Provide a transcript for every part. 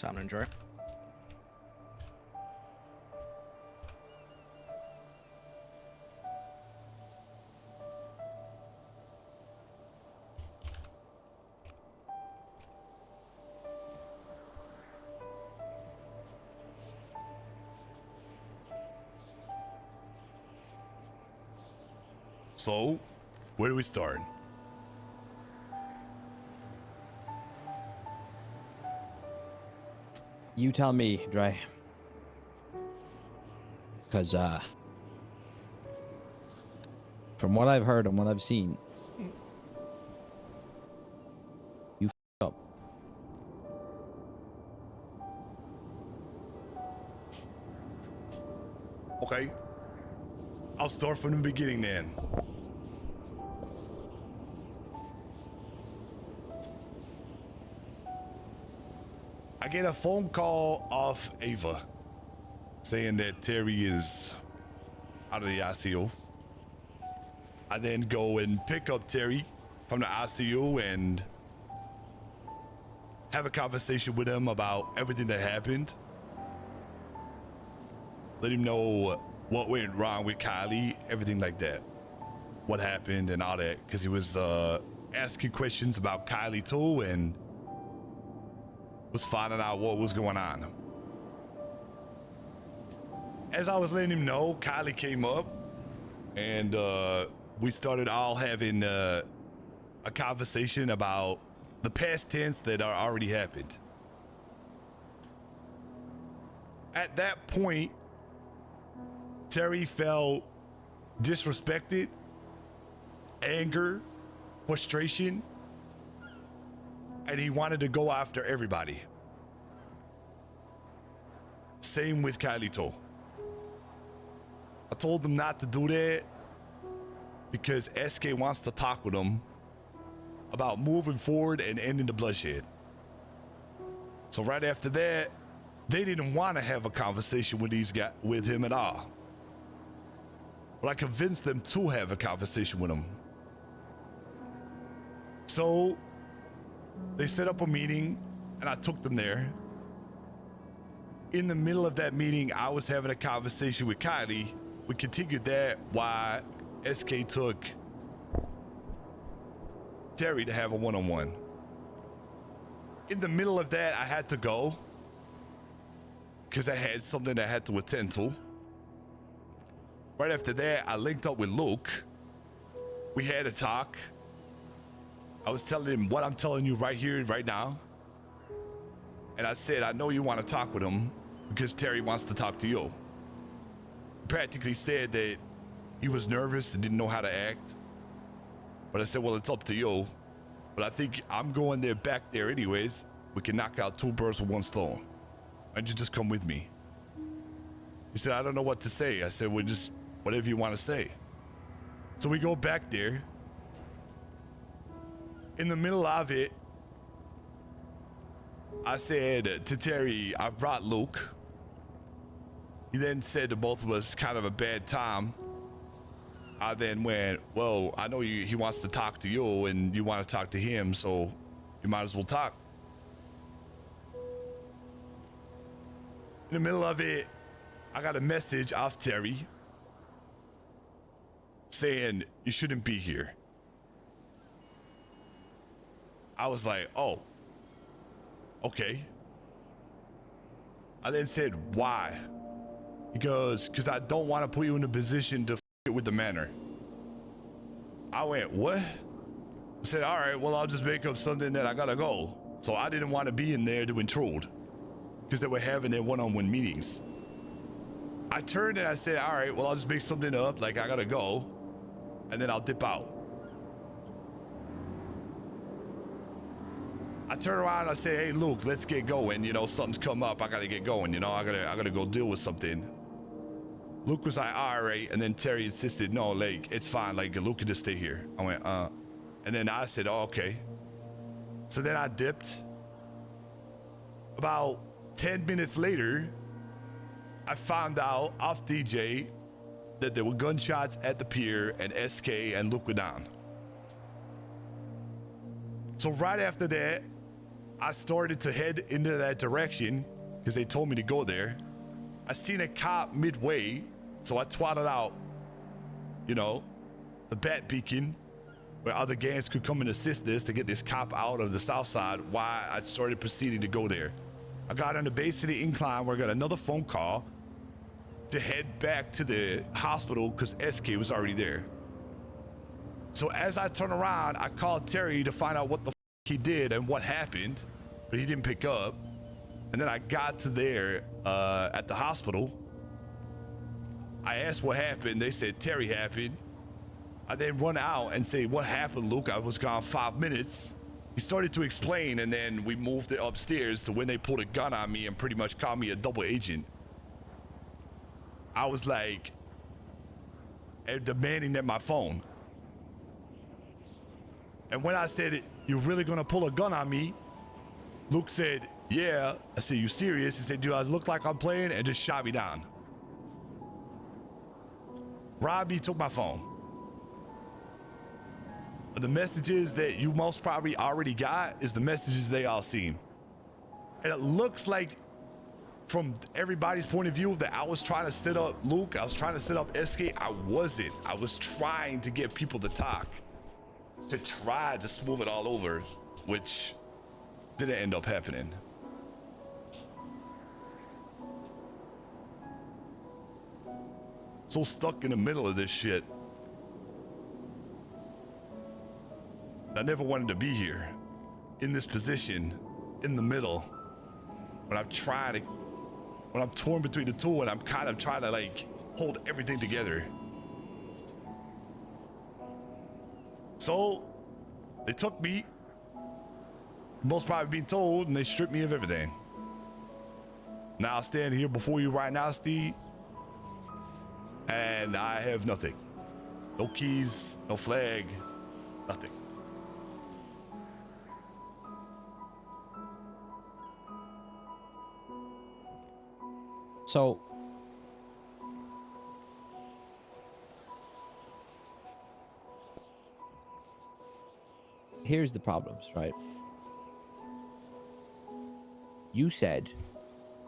Sound enjoy. So, where do we start? You tell me, Dre. Because, from what I've heard and what I've seen, you f***ed up. Okay. I'll start from the beginning then. I get a phone call off Ava saying that Terry is out of the ICU. I then go and pick up Terry from the ICU and have a conversation with him about everything that happened. Let him know what went wrong with Kylie, everything like that. What happened and all that, because he was asking questions about Kylie too and was finding out what was going on. As I was letting him know, Kylie came up and we started all having a conversation about the past tense that are already happened. At that point, Terry felt disrespected, anger, frustration, and he wanted to go after everybody. Same with Kylie too. I told him not to do that because SK wants to talk with him about moving forward and ending the bloodshed. So right after that, they didn't want to have a conversation with with him at all. But I convinced them to have a conversation with him. So they set up a meeting and I took them there. In the middle of that meeting, I was having a conversation with Kylie. We continued that while SK took Terry to have a one-on-one. In the middle of that, I had to go because I had something I had to attend to. Right after that, I linked up with Luke. We had a talk. I was telling him what I'm telling you right here, right now. And I said, I know you want to talk with him because Terry wants to talk to you. He practically said that he was nervous and didn't know how to act. But I said, well, it's up to you. But I think I'm going there back there anyways. We can knock out two birds with one stone. Why don't you just come with me? He said, I don't know what to say. I said, well, just whatever you want to say. So we go back there. In the middle of it, I said to Terry, I brought Luke. He then said to both of us, kind of a bad time. I then went, well, I know he wants to talk to you and you want to talk to him, so you might as well talk. In the middle of it, I got a message off Terry saying you shouldn't be here. I was like, oh, okay. I then said, why? He goes, because I don't want to put you in a position to f it with the manor. I went, what? I said, all right, well, I'll just make up something that I gotta go. So I didn't want to be in there to intrude because they were having their one-on-one meetings. I turned and I said, all right, well, I'll just make something up, like I gotta go, and then I'll dip out. I turned around and I said, hey, Luke, let's get going. You know, something's come up. I gotta get going. You know, I gotta go deal with something. Luke was like, all right. And then Terry insisted, no, like, it's fine. Like, Luke can just stay here. I went, and then I said, oh, okay. So then I dipped. About 10 minutes later, I found out off DJ that there were gunshots at the pier and SK and Luke were down. So right after that, I started to head into that direction because they told me to go there. I seen a cop midway, so I twatted out, you know, the bat beacon where other gangs could come and assist this to get this cop out of the south side. Why I started proceeding to go there. I got on the base of the incline where I got another phone call to head back to the hospital because SK was already there. So as I turn around, I called Terry to find out what the he did and what happened, but he didn't pick up. And then I got to there at the hospital. I asked what happened. They said Terry happened. I then run out and say, what happened, Luke? I was gone 5 minutes. He started to explain, and then we moved it upstairs to when they pulled a gun on me and pretty much called me a double agent. I was like, demanding that my phone. And when I said, you're really gonna pull a gun on me? Luke said, yeah. I said, you serious? He said, do I look like I'm playing? And just shot me down. Robbie took my phone. The messages that you most probably already got is the messages they all seen. And it looks like from everybody's point of view that I was trying to set up Luke, I was trying to set up SK. I wasn't. I was trying to get people to talk, to try to smooth it all over, which didn't end up happening. So stuck in the middle of this shit. I never wanted to be here, in this position, in the middle, when I'm trying to, when I'm torn between the two and I'm kind of trying to like hold everything together. So they took me, most probably being told, and they stripped me of everything. Now I stand here before you right now, Steve, and I have nothing. No keys, no flag, nothing. So, here's the problems, right? You said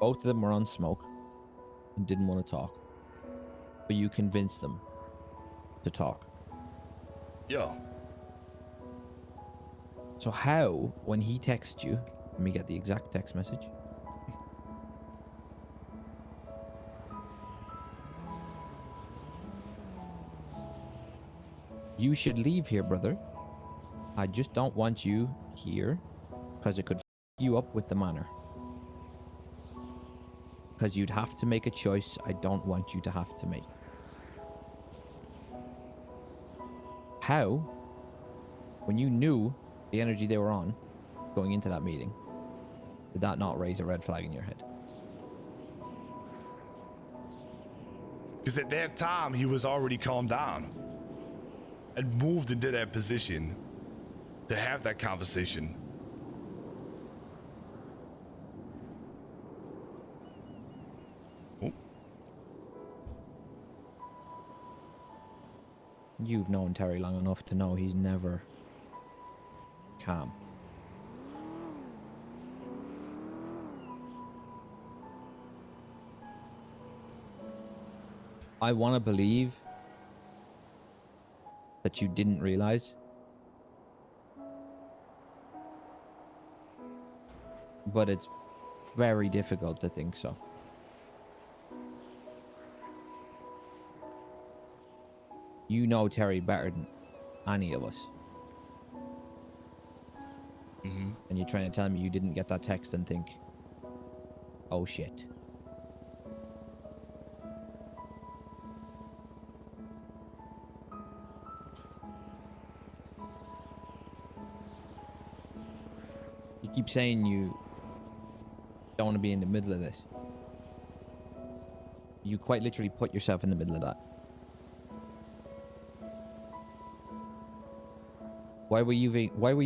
both of them were on smoke and didn't want to talk, but you convinced them to talk. Yeah. So how, when he texts you, let me get the exact text message. You should leave here, brother. I just don't want you here because it could f you up with the manor. Because you'd have to make a choice I don't want you to have to make. How, when you knew the energy they were on going into that meeting, did that not raise a red flag in your head? Because at that time, he was already calmed down and moved into that position to have that conversation. Oh. You've known Terry long enough to know he's never calm. I want to believe that you didn't realize, but it's very difficult to think so. You know Terry better than any of us. Mm-hmm. And you're trying to tell me you didn't get that text and think, oh shit. You keep saying you don't want to be in the middle of this. You quite literally put yourself in the middle of that. Why were you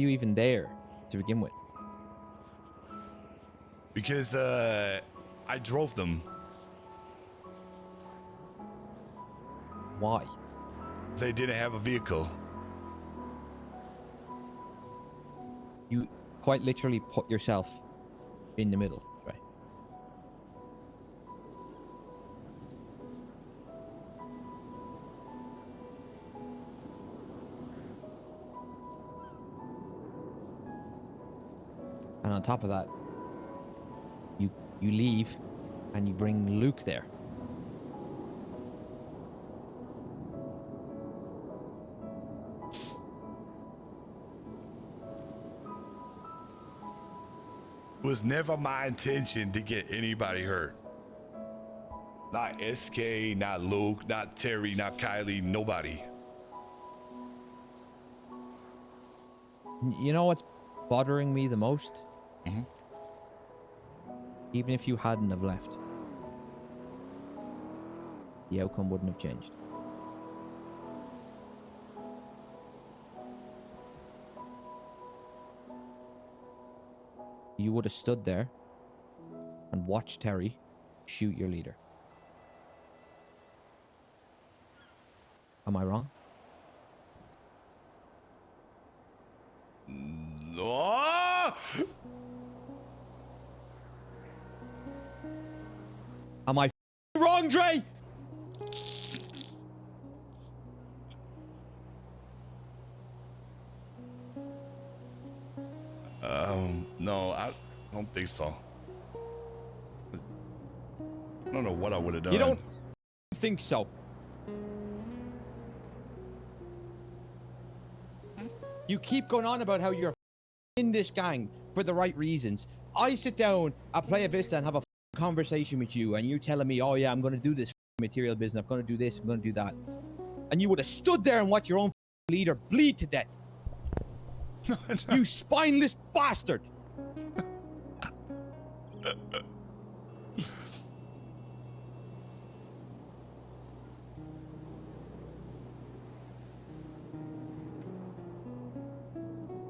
even there to begin with? Because I drove them. Why? They didn't have a vehicle. You quite literally put yourself in the middle, right? And on top of that, you leave and you bring Luke there. It was never my intention to get anybody hurt. Not SK, not Luke, not Terry, not Kylie, nobody. You know what's bothering me the most? Mm-hmm. Even if you hadn't have left, the outcome wouldn't have changed. You would have stood there and watched Terry shoot your leader. Am I wrong? No. Am I wrong, Dre? No, I don't think so. I don't know what I would have done. You don't think so? You keep going on about how you're in this gang for the right reasons. I sit down, I play a Vista and have a conversation with you, and you're telling me, oh yeah, I'm going to do this material business, I'm going to do this, I'm going to do that. And you would have stood there and watched your own leader bleed to death. You spineless bastard.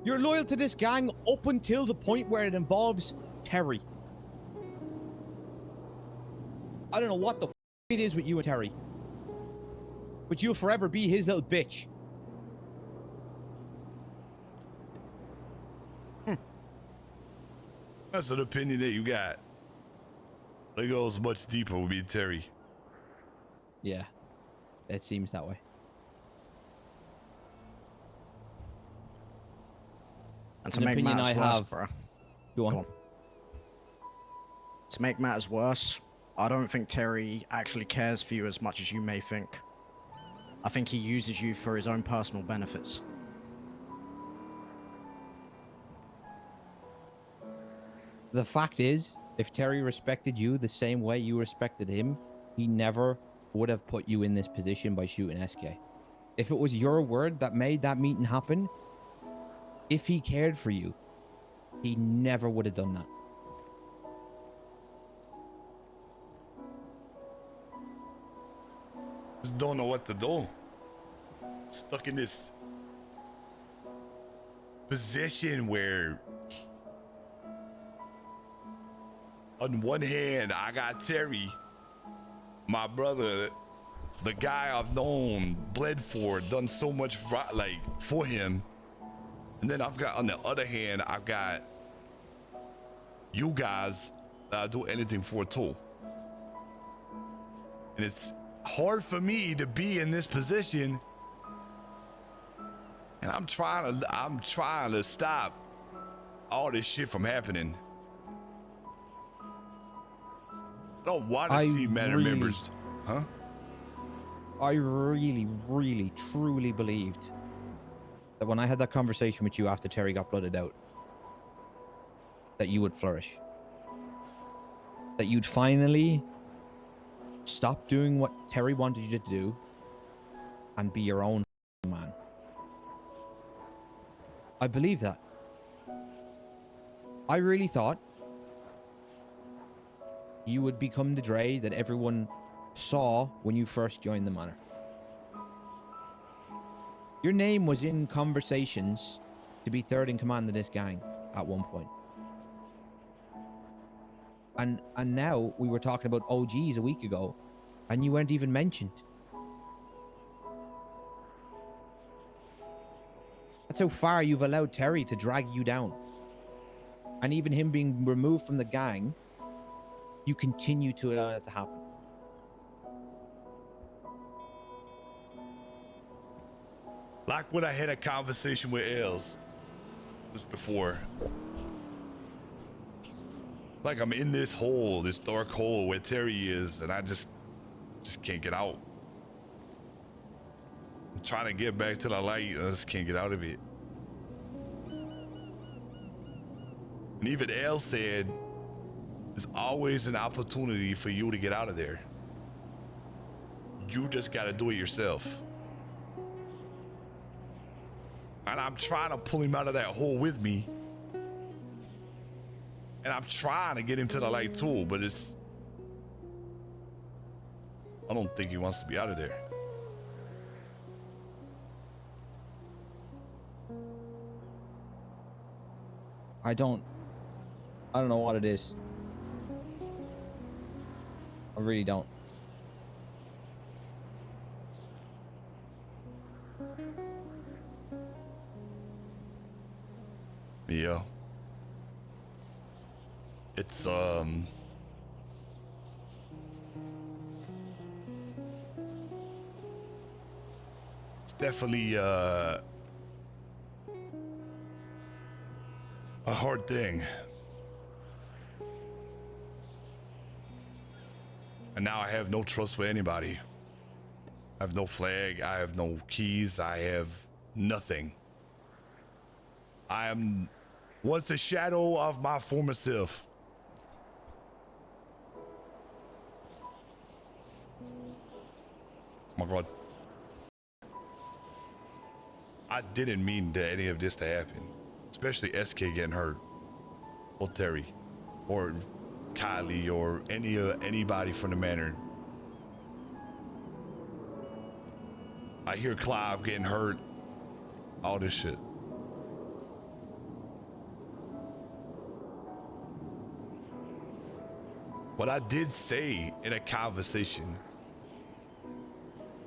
You're loyal to this gang up until the point where it involves Terry. I don't know what the it is with you and Terry, but you'll forever be his little bitch. That's an opinion that you got. It goes much deeper with me and Terry. Yeah, it seems that way. And to An make opinion matters I worse, have. bro. Go on. Go on. To make matters worse, I don't think Terry actually cares for you as much as you may think. I think he uses you for his own personal benefits. The fact is, if Terry respected you the same way you respected him, he never would have put you in this position by shooting SK. If it was your word that made that meeting happen, if he cared for you, he never would have done that. Just don't know what to do. Stuck in this position where on one hand I got Terry, my brother, the guy I've known, bled for, done so much like for him, and then I've got on the other hand I've got you guys that I'll do anything for too. And it's hard for me to be in this position, and I'm trying to stop all this shit from happening. I don't want to see MANOR members, huh? I really, really, truly believed that when I had that conversation with you after Terry got blooded out, that you would flourish. That you'd finally stop doing what Terry wanted you to do and be your own man. I believe that. I really thought you would become the DRE that everyone saw when you first joined the Manor. Your name was in conversations to be third in command of this gang at one point. And now we were talking about OGs a week ago, and you weren't even mentioned. That's how far you've allowed Terry to drag you down. And even him being removed from the gang, you continue to allow that to happen. Like when I had a conversation with Els just before. Like I'm in this hole, this dark hole where Terry is, and I just can't get out. I'm trying to get back to the light, and I just can't get out of it. And even Els said, there's always an opportunity for you to get out of there. You just gotta do it yourself. And I'm trying to pull him out of that hole with me. And I'm trying to get him to the light too, but I don't think he wants to be out of there. I don't know what it is. I really don't. Yeah. It's definitely a hard thing. And now I have no trust with anybody. I have no flag, I have no keys, I have nothing. I am once a shadow of my former self. Oh my God. I didn't mean any of this to happen. Especially SK getting hurt. Or Terry. Or Kylie or anybody from the manor. I hear Clive getting hurt. All this shit. What I did say in a conversation,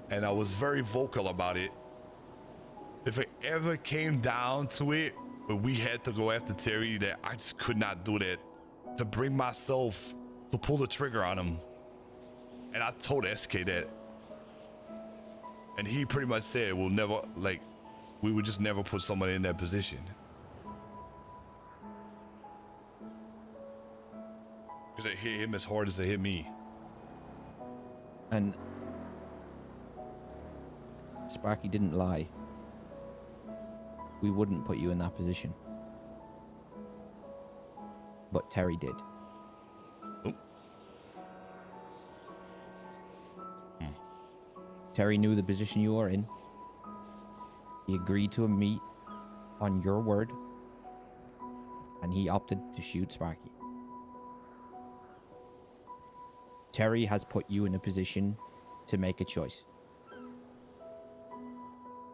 and I was very vocal about it, if it ever came down to it, where we had to go after Terry, that I just could not do that, to bring myself to pull the trigger on him. And I told SK that. And he pretty much said, we'll never, like, we would just never put someone in that position. Because it hit him as hard as it hit me. And Sparky didn't lie. We wouldn't put you in that position. But Terry did. Oh. Terry knew the position you were in. He agreed to a meet on your word. And he opted to shoot Sparky. Terry has put you in a position to make a choice.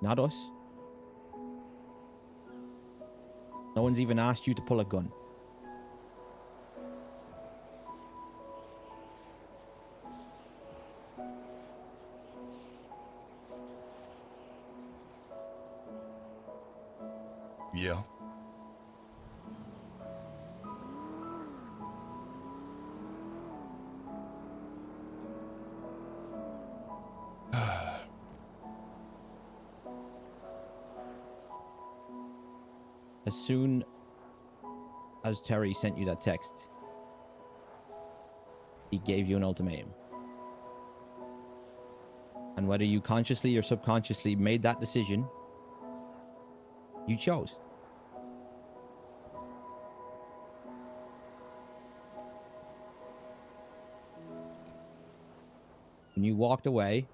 Not us. No one's even asked you to pull a gun. Yeah. As soon as Terry sent you that text, he gave you an ultimatum. And whether you consciously or subconsciously made that decision, you chose. When you walked away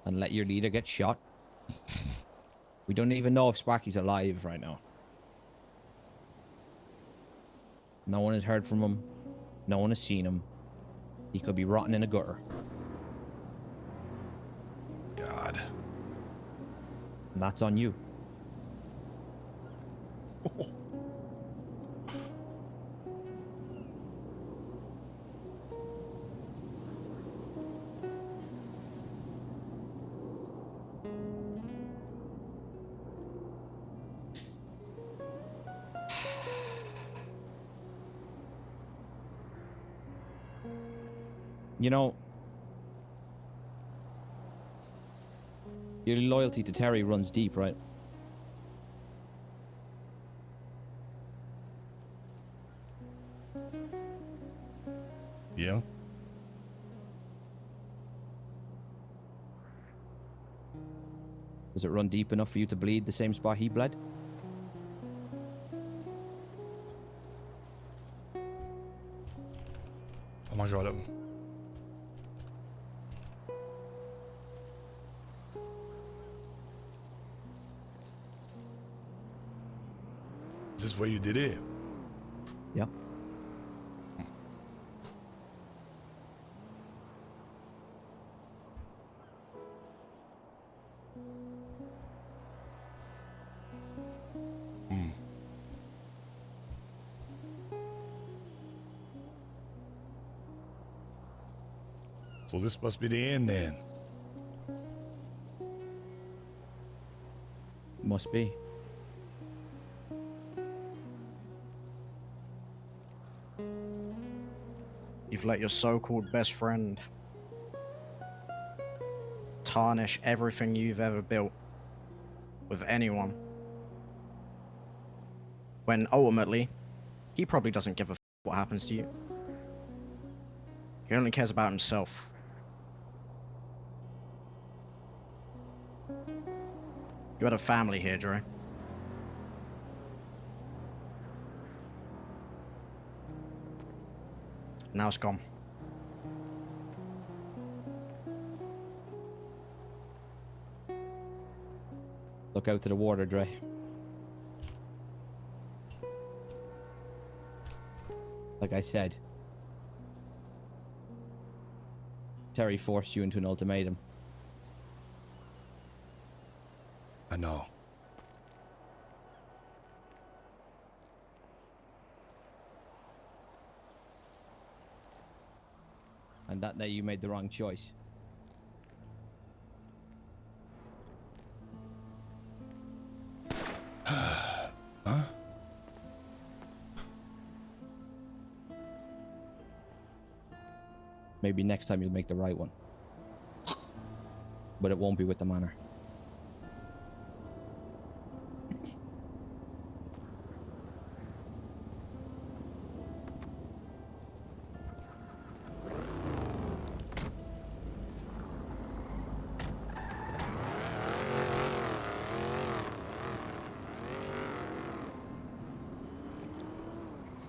and let your leader get shot, we don't even know if Sparky's alive right now. No one has heard from him. No one has seen him. He could be rotting in a gutter. God. And that's on you. You know, your loyalty to Terry runs deep, right? Yeah. Does it run deep enough for you to bleed the same spot he bled? Oh my god. Is this where you did it? Yeah. So this must be the end then. Must be. You've let your so-called best friend tarnish everything you've ever built with anyone. When ultimately, he probably doesn't give a what happens to you. He only cares about himself. You had a family here, Dre. Now it's gone. Look out to the water, Dre. Like I said, Terry forced you into an ultimatum. I know. And that day you made the wrong choice. Huh? Maybe next time you'll make the right one. But it won't be with the manor.